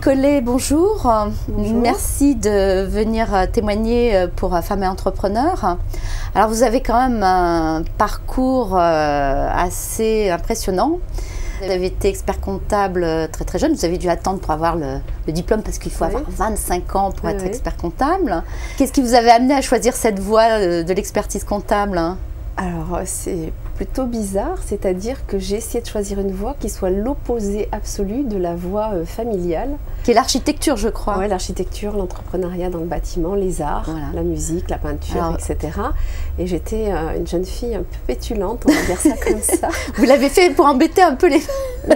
Collet, bonjour. Bonjour. Merci de venir témoigner pour Femmes et Entrepreneurs. Alors vous avez quand même un parcours assez impressionnant. Vous avez été expert comptable très très jeune, vous avez dû attendre pour avoir le diplôme parce qu'il faut avoir 25 ans pour être expert comptable. Qu'est-ce qui vous avait amené à choisir cette voie de l'expertise comptable? Alors c'est plutôt bizarre, c'est-à-dire que j'ai essayé de choisir une voie qui soit l'opposé absolu de la voie familiale. Qui est l'architecture, je crois. Oui, l'architecture, l'entrepreneuriat dans le bâtiment, les arts, la musique, la peinture, etc. Et j'étais une jeune fille un peu pétulante, on va dire ça comme ça. Vous l'avez fait pour embêter un peu les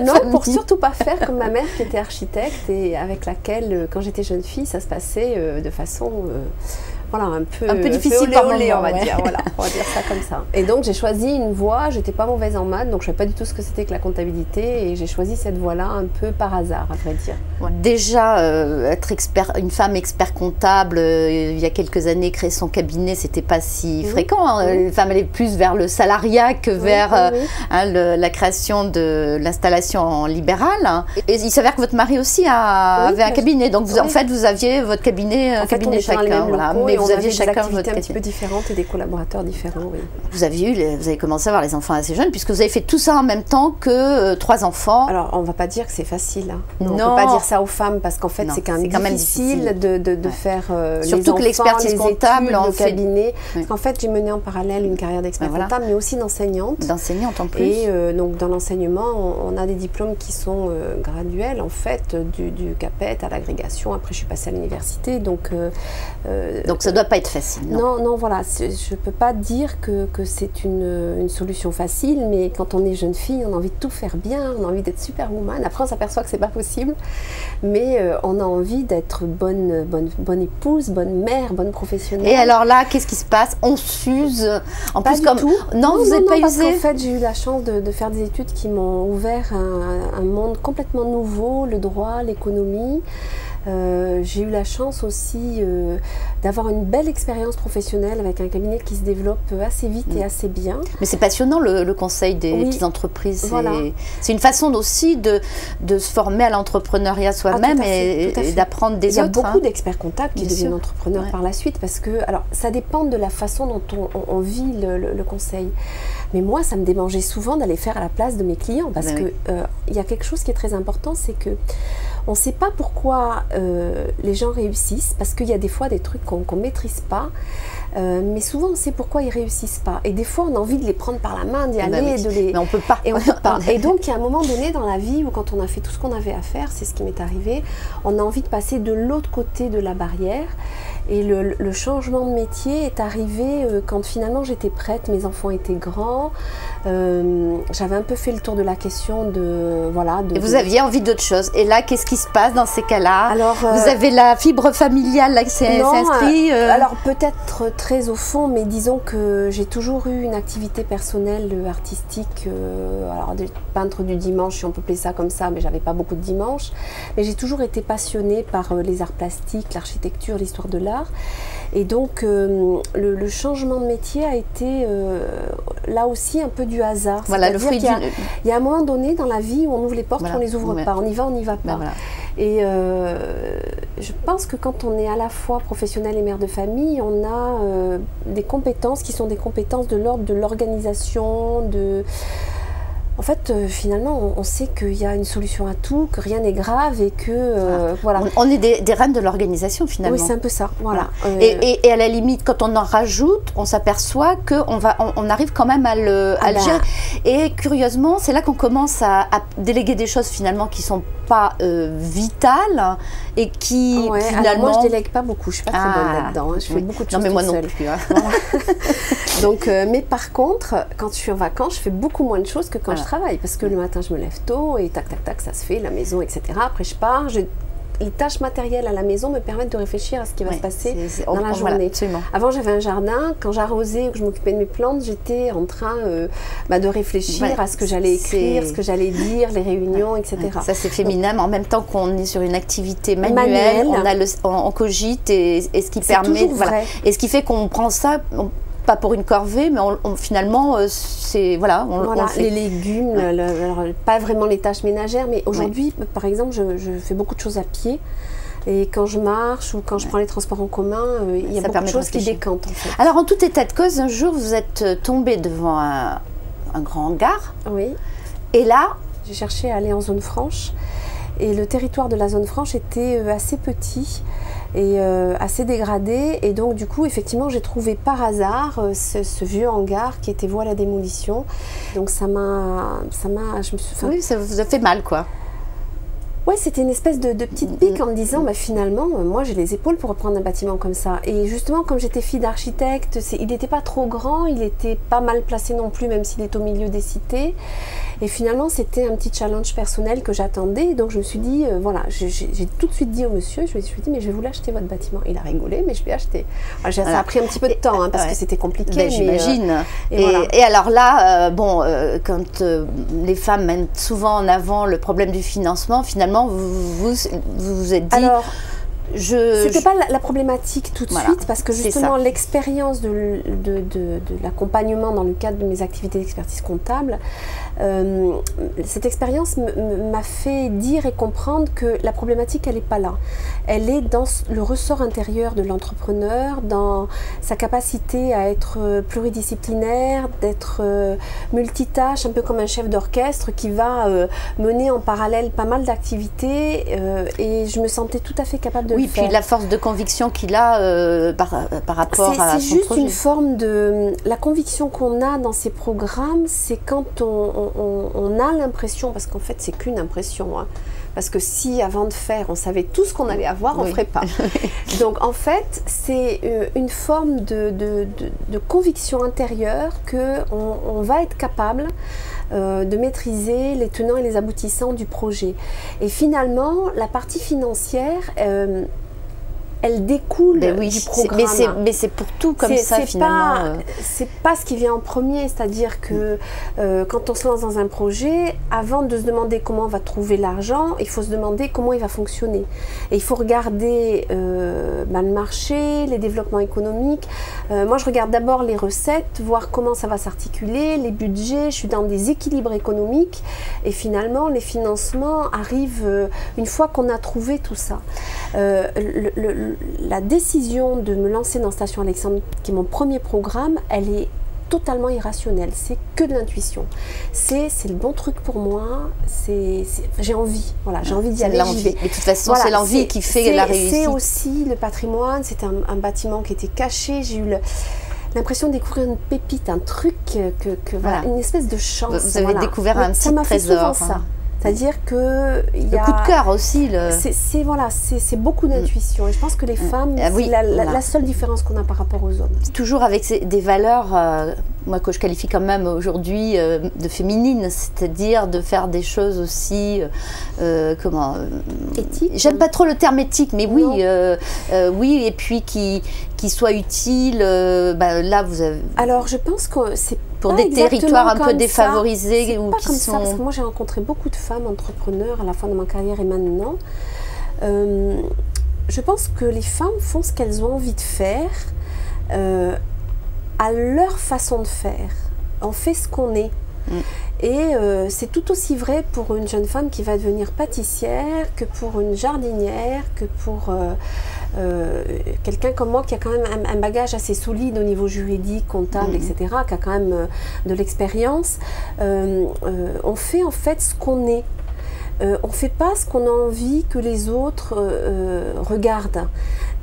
Non, pour surtout pas faire comme ma mère qui était architecte et avec laquelle, quand j'étais jeune fille, ça se passait de façon... voilà, un peu difficile par moment, on va dire, voilà, on va dire ça comme ça. Et donc j'ai choisi une voie, j'étais pas mauvaise en maths, donc je savais pas du tout ce que c'était que la comptabilité et j'ai choisi cette voie-là un peu par hasard, à vrai dire. Déjà, être une femme expert comptable, il y a quelques années, créer son cabinet, c'était pas si fréquent. Hein. Les femmes allaient plus vers le salariat que vers la création de l'installation en libéral. Et il s'avère que votre mari aussi avait un cabinet, donc vous, en fait vous aviez votre cabinet, cabinet chacun. Voilà. Mais vous aviez chacun votre activité un petit peu différente et des collaborateurs différents, oui. Vous avez commencé à avoir les enfants assez jeunes, puisque vous avez fait tout ça en même temps que 3 enfants. Alors, on ne va pas dire que c'est facile. Hein. On ne peut pas dire ça aux femmes, parce qu'en fait, c'est quand même difficile de faire surtout que l'expertise comptable en cabinet. Parce qu'en fait, j'ai mené en parallèle une carrière d'expert comptable, mais aussi d'enseignante. D'enseignante en plus. Et donc, dans l'enseignement, on a des diplômes qui sont graduels, en fait, du CAPET à l'agrégation. Après, je suis passée à l'université, donc ça ne doit pas être facile. Non, voilà, je ne peux pas dire que c'est une solution facile, mais quand on est jeune fille, on a envie de tout faire bien, on a envie d'être superwoman. Après, on s'aperçoit que ce n'est pas possible, mais on a envie d'être bonne épouse, bonne mère, bonne professionnelle. Et alors là, qu'est-ce qui se passe? On s'use en pas plus du comme... tout. Non, vous n'êtes pas usée. Parce qu'en fait, j'ai eu la chance de faire des études qui m'ont ouvert un monde complètement nouveau, le droit, l'économie. J'ai eu la chance aussi d'avoir une belle expérience professionnelle avec un cabinet qui se développe assez vite et assez bien. Mais c'est passionnant le conseil des petites entreprises. Voilà. C'est une façon aussi de se former à l'entrepreneuriat soi-même et d'apprendre des autres. Il y a beaucoup d'experts comptables qui deviennent entrepreneurs par la suite parce que, alors ça dépend de la façon dont on vit le conseil. Mais moi, ça me démangeait souvent d'aller faire à la place de mes clients parce que il y a quelque chose qui est très important, c'est que on ne sait pas pourquoi les gens réussissent, parce qu'il y a des fois des trucs qu'on ne maîtrise pas, mais souvent on sait pourquoi ils ne réussissent pas. Et des fois on a envie de les prendre par la main, d'y aller, de les... Mais on ne peut pas. Et on peut pas. Et donc il y a un moment donné dans la vie où quand on a fait tout ce qu'on avait à faire, c'est ce qui m'est arrivé, on a envie de passer de l'autre côté de la barrière. Et le changement de métier est arrivé quand finalement j'étais prête, mes enfants étaient grands, j'avais un peu fait le tour de la question de... Voilà, et vous aviez envie d'autre chose. Et là, qu'est-ce qui se passe dans ces cas-là? Alors, vous avez la fibre familiale là, qui s'est inscrite alors peut-être très au fond, mais disons que j'ai toujours eu une activité personnelle artistique, alors des peintres du dimanche, si on peut appeler ça comme ça, mais j'avais pas beaucoup de dimanche. Mais j'ai toujours été passionnée par les arts plastiques, l'architecture, l'histoire de l'art. Et donc le changement de métier a été là aussi un peu du hasard. Voilà, le fruit il y a un moment donné dans la vie où on ouvre les portes, on ne les ouvre pas, on y va, on n'y va pas. Voilà. Et je pense que quand on est à la fois professionnel et mère de famille, on a des compétences qui sont des compétences de l'ordre de l'organisation, En fait, finalement, on sait qu'il y a une solution à tout, que rien n'est grave et que... voilà. On est des reines de l'organisation, finalement. Oui, c'est un peu ça, voilà. Et à la limite, quand on en rajoute, on s'aperçoit qu'on arrive quand même à le gérer. Et curieusement, c'est là qu'on commence à déléguer des choses, finalement, qui ne sont pas vitales et qui, finalement... Alors moi, je ne délègue pas beaucoup, je ne suis pas très bonne là-dedans. Hein. Je fais beaucoup de choses mais moi toute non seule. plus. Hein. Voilà. Donc, mais par contre, quand je suis en vacances, je fais beaucoup moins de choses que quand je travaille. Parce que le matin, je me lève tôt et tac, tac, tac, ça se fait, la maison, etc. Après, je pars. Les tâches matérielles à la maison me permettent de réfléchir à ce qui va se passer dans la journée. Voilà, avant, j'avais un jardin. Quand j'arrosais ou que je m'occupais de mes plantes, j'étais en train de réfléchir à ce que j'allais écrire, ce que j'allais dire, les réunions, etc. Ça, c'est féminin, mais en même temps qu'on est sur une activité manuelle, on cogite et ce qui permet... Voilà. Et ce qui fait qu'on prend ça... pas pour une corvée, mais finalement, c'est voilà, voilà, on le fait. Les légumes, alors, pas vraiment les tâches ménagères, mais aujourd'hui, par exemple, je fais beaucoup de choses à pied. Et quand je marche ou quand je prends les transports en commun, il y a beaucoup de choses qui décantent en fait. Alors en tout état de cause, un jour vous êtes tombé devant un grand hangar. Oui. Et là, j'ai cherché à aller en zone franche. Et le territoire de la zone franche était assez petit et assez dégradé. Et donc du coup, effectivement, j'ai trouvé par hasard ce vieux hangar qui était voué à la démolition. Donc ça m'a, oui, ça vous a fait mal quoi. Ouais, c'était une espèce de petite pique en me disant, bah, finalement, moi j'ai les épaules pour reprendre un bâtiment comme ça. Et justement, comme j'étais fille d'architecte, il n'était pas trop grand, il n'était pas mal placé non plus, même s'il est au milieu des cités. Et finalement, c'était un petit challenge personnel que j'attendais. Donc je me suis dit, voilà, j'ai tout de suite dit au monsieur, je me suis dit, mais je vais vous l'acheter votre bâtiment. Il a rigolé, mais je l'ai acheté. Alors, ça a pris un petit peu de temps, hein, parce que c'était compliqué. Ben, j'imagine. Voilà. Et alors là, quand les femmes mettent souvent en avant le problème du financement, finalement, vous vous êtes dit... Alors, c'était pas la problématique tout de suite, parce que justement l'expérience de l'accompagnement dans le cadre de mes activités d'expertise comptable, cette expérience m'a fait dire et comprendre que la problématique elle n'est pas là. Elle est dans le ressort intérieur de l'entrepreneur, dans sa capacité à être pluridisciplinaire, d'être multitâche, un peu comme un chef d'orchestre qui va mener en parallèle pas mal d'activités, et je me sentais tout à fait capable de... Oui, puis la force de conviction qu'il a par rapport à son projet. C'est juste une forme de... La conviction qu'on a dans ces programmes, c'est quand on a l'impression, parce qu'en fait c'est qu'une impression, hein, parce que si avant de faire on savait tout ce qu'on allait avoir, on ne ferait pas. Donc en fait c'est une forme de conviction intérieure qu'on va être capable de maîtriser les tenants et les aboutissants du projet. Et finalement, la partie financière, elle découle du programme. Mais c'est pour tout comme ça, finalement. C'est pas ce qui vient en premier, c'est-à-dire que quand on se lance dans un projet, avant de se demander comment on va trouver l'argent, il faut se demander comment il va fonctionner. Et il faut regarder le marché, les développements économiques. Moi, je regarde d'abord les recettes, voir comment ça va s'articuler, les budgets, je suis dans des équilibres économiques. Et finalement, les financements arrivent une fois qu'on a trouvé tout ça. La décision de me lancer dans Station Alexandre, qui est mon premier programme, elle est totalement irrationnelle. C'est que de l'intuition. C'est le bon truc pour moi. J'ai envie. Voilà, j'ai envie d'y aller. Mais de toute façon, voilà, c'est l'envie qui fait la réussite. C'est aussi le patrimoine. C'était un bâtiment qui était caché. J'ai eu l'impression de découvrir une pépite, un truc, voilà, une espèce de chance. Vous avez découvert un petit trésor. Ça m'a fait souvent ça. C'est-à-dire que le coup de cœur aussi. C'est beaucoup d'intuition. Et je pense que les femmes, c'est la seule différence qu'on a par rapport aux hommes. Toujours avec des valeurs, moi que je qualifie quand même aujourd'hui de féminines, c'est-à-dire de faire des choses aussi éthiques. J'aime pas trop le terme éthique, mais oui, oui, et puis qui soit utile. Là, vous avez. Alors, je pense que c'est pour des territoires un peu défavorisés ou qui sont... parce que moi j'ai rencontré beaucoup de femmes entrepreneurs à la fin de ma carrière et maintenant. Je pense que les femmes font ce qu'elles ont envie de faire à leur façon de faire. On fait ce qu'on est. Et c'est tout aussi vrai pour une jeune femme qui va devenir pâtissière que pour une jardinière, que pour quelqu'un comme moi qui a quand même un bagage assez solide au niveau juridique, comptable, etc., qui a quand même de l'expérience. On fait en fait ce qu'on est. On ne fait pas ce qu'on a envie que les autres regardent.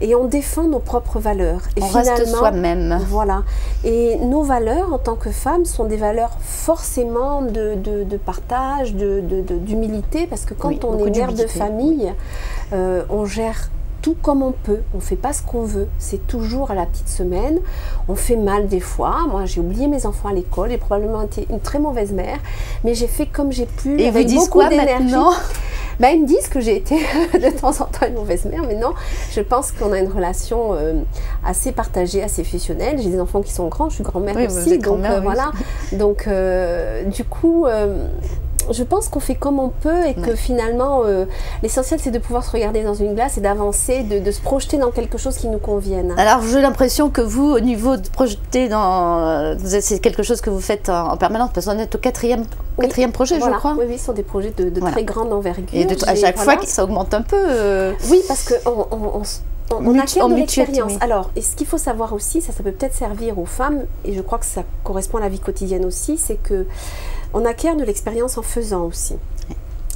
Et on défend nos propres valeurs. Et on reste soi-même. Voilà. Et nos valeurs en tant que femmes sont des valeurs forcément de partage, d'humilité, parce que quand on est mère de famille, on gère tout comme on peut, on ne fait pas ce qu'on veut, c'est toujours à la petite semaine, on fait mal des fois. Moi j'ai oublié mes enfants à l'école, j'ai probablement été une très mauvaise mère, mais j'ai fait comme j'ai pu, et avec beaucoup d'énergie. Ils me disent que j'ai été de temps en temps une mauvaise mère, mais non, je pense qu'on a une relation assez partagée, assez fusionnelle. J'ai des enfants qui sont grands, je suis grand-mère aussi, donc voilà. Donc du coup, je pense qu'on fait comme on peut et que finalement, l'essentiel c'est de pouvoir se regarder dans une glace et d'avancer, de se projeter dans quelque chose qui nous convienne. Alors j'ai l'impression que vous, au niveau de projeter c'est quelque chose que vous faites en permanence, parce qu'on est au quatrième projet, je crois. Oui, ce sont des projets de très grande envergure. Et à chaque fois, ça augmente un peu. Oui, parce qu'on acquiert de l'expérience. Alors, et ce qu'il faut savoir aussi, ça peut peut-être servir aux femmes, et je crois que ça correspond à la vie quotidienne aussi, c'est que on acquiert de l'expérience en faisant aussi.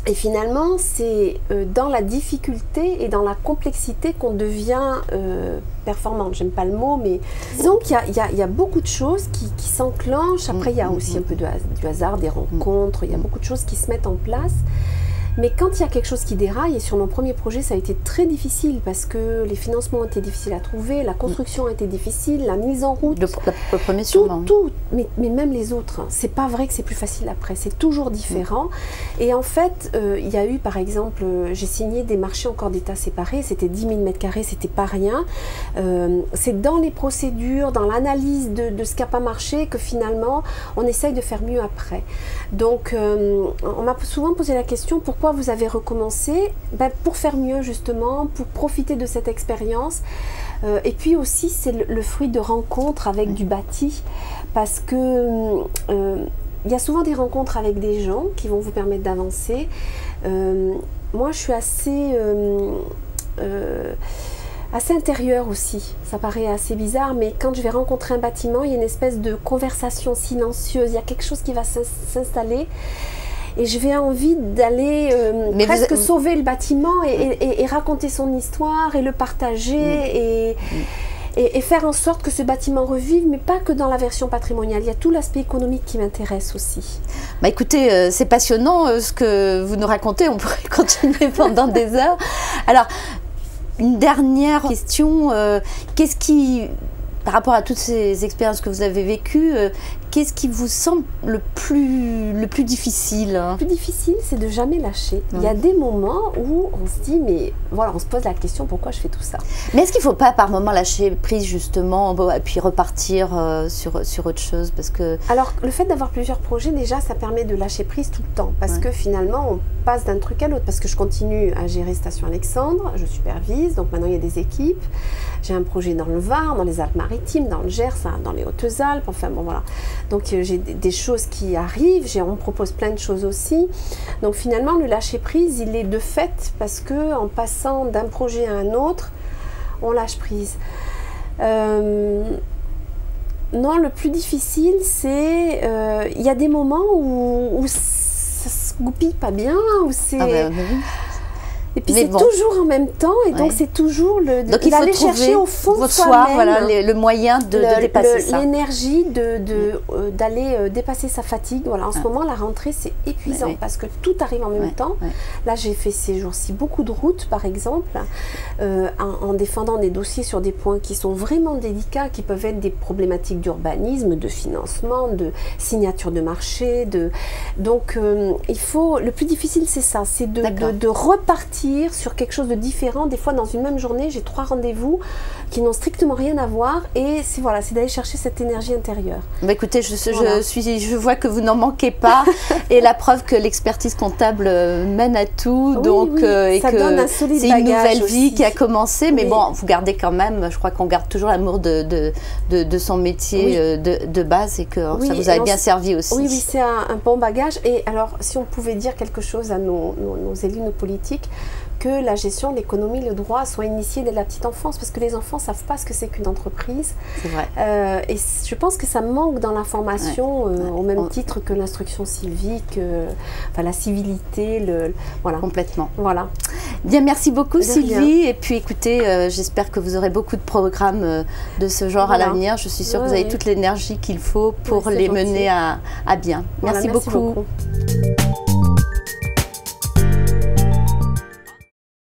Et finalement, c'est dans la difficulté et dans la complexité qu'on devient performante. J'aime pas le mot, mais disons qu'il y a beaucoup de choses qui s'enclenchent. Après, il y a aussi un peu du hasard, des rencontres, il y a beaucoup de choses qui se mettent en place. Mais quand il y a quelque chose qui déraille, et sur mon premier projet, ça a été très difficile parce que les financements ont été difficiles à trouver, la construction a été difficile, la mise en route. Le premier sûrement. Mais même les autres. C'est pas vrai que c'est plus facile après, c'est toujours différent. Et en fait, il y a eu, par exemple, j'ai signé des marchés en corps d'état séparés, c'était 10 000 m², c'était pas rien. C'est dans les procédures, dans l'analyse de ce qui n'a pas marché que finalement, on essaye de faire mieux après. Donc, on m'a souvent posé la question, pourquoi vous avez recommencé? Pour faire mieux justement, pour profiter de cette expérience. Et puis aussi c'est le fruit de rencontres avec du bâti, parce que il y a souvent des rencontres avec des gens qui vont vous permettre d'avancer. Moi je suis assez intérieure aussi, ça paraît assez bizarre, mais quand je vais rencontrer un bâtiment, il y a une espèce de conversation silencieuse, il y a quelque chose qui va s'installer. Et je vais envie d'aller presque sauver le bâtiment et raconter son histoire et le partager et faire en sorte que ce bâtiment revive, mais pas que dans la version patrimoniale. Il y a tout l'aspect économique qui m'intéresse aussi. Bah écoutez, c'est passionnant ce que vous nous racontez, on pourrait continuer pendant des heures. Alors, une dernière question, qu'est-ce qui, par rapport à toutes ces expériences que vous avez vécues, qu'est-ce qui vous semble le plus difficile? Le plus difficile, c'est de jamais lâcher. Il y a des moments où on se dit, mais voilà, on se pose la question, pourquoi je fais tout ça? Mais est-ce qu'il ne faut pas par moment lâcher prise justement, et puis repartir sur autre chose, parce que... Alors, le fait d'avoir plusieurs projets, déjà, ça permet de lâcher prise tout le temps, parce que finalement, on passe d'un truc à l'autre, parce que je continue à gérer Station Alexandre, je supervise, donc maintenant il y a des équipes. J'ai un projet dans le Var, dans les Alpes-Maritimes, dans le Gers, dans les Hautes-Alpes, enfin bon voilà. Donc j'ai des choses qui arrivent, on me propose plein de choses aussi. Donc finalement le lâcher-prise, il est de fait parce que en passant d'un projet à un autre, on lâche prise. Non, le plus difficile, c'est il y a des moments où ça se goupille pas bien, où c'est... Et puis c'est toujours en même temps, et donc c'est toujours donc il faut aller chercher au fond de soi-même, voilà, le moyen de dépasser ça. L'énergie d'aller dépasser sa fatigue. Voilà, en ce moment, la rentrée, c'est épuisant parce que tout arrive en même temps. Là, j'ai fait ces jours-ci beaucoup de routes, par exemple, en défendant des dossiers sur des points qui sont vraiment délicats, qui peuvent être des problématiques d'urbanisme, de financement, de signature de marché. Donc, le plus difficile, c'est ça, c'est de repartir sur quelque chose de différent. Des fois dans une même journée j'ai 3 rendez-vous qui n'ont strictement rien à voir, et c'est d'aller chercher cette énergie intérieure. Bah écoutez, je vois que vous n'en manquez pas et la preuve que l'expertise comptable mène à tout, et que c'est une nouvelle vie qui a commencé, mais bon, vous gardez quand même, je crois qu'on garde toujours l'amour de son métier de base, et que ça vous a bien servi aussi. Oui, c'est un bon bagage. Et alors si on pouvait dire quelque chose à nos élus, nos politiques, que la gestion, l'économie, le droit soient initiés dès la petite enfance, parce que les enfants ne savent pas ce que c'est qu'une entreprise. C'est vrai. Et je pense que ça manque dans la formation, au même titre que l'instruction civique, la civilité, voilà. Complètement. Voilà. Bien, merci beaucoup Sylvie. Et puis écoutez, j'espère que vous aurez beaucoup de programmes de ce genre à l'avenir. Je suis sûre que vous avez toute l'énergie qu'il faut pour les mener à bien. Merci beaucoup.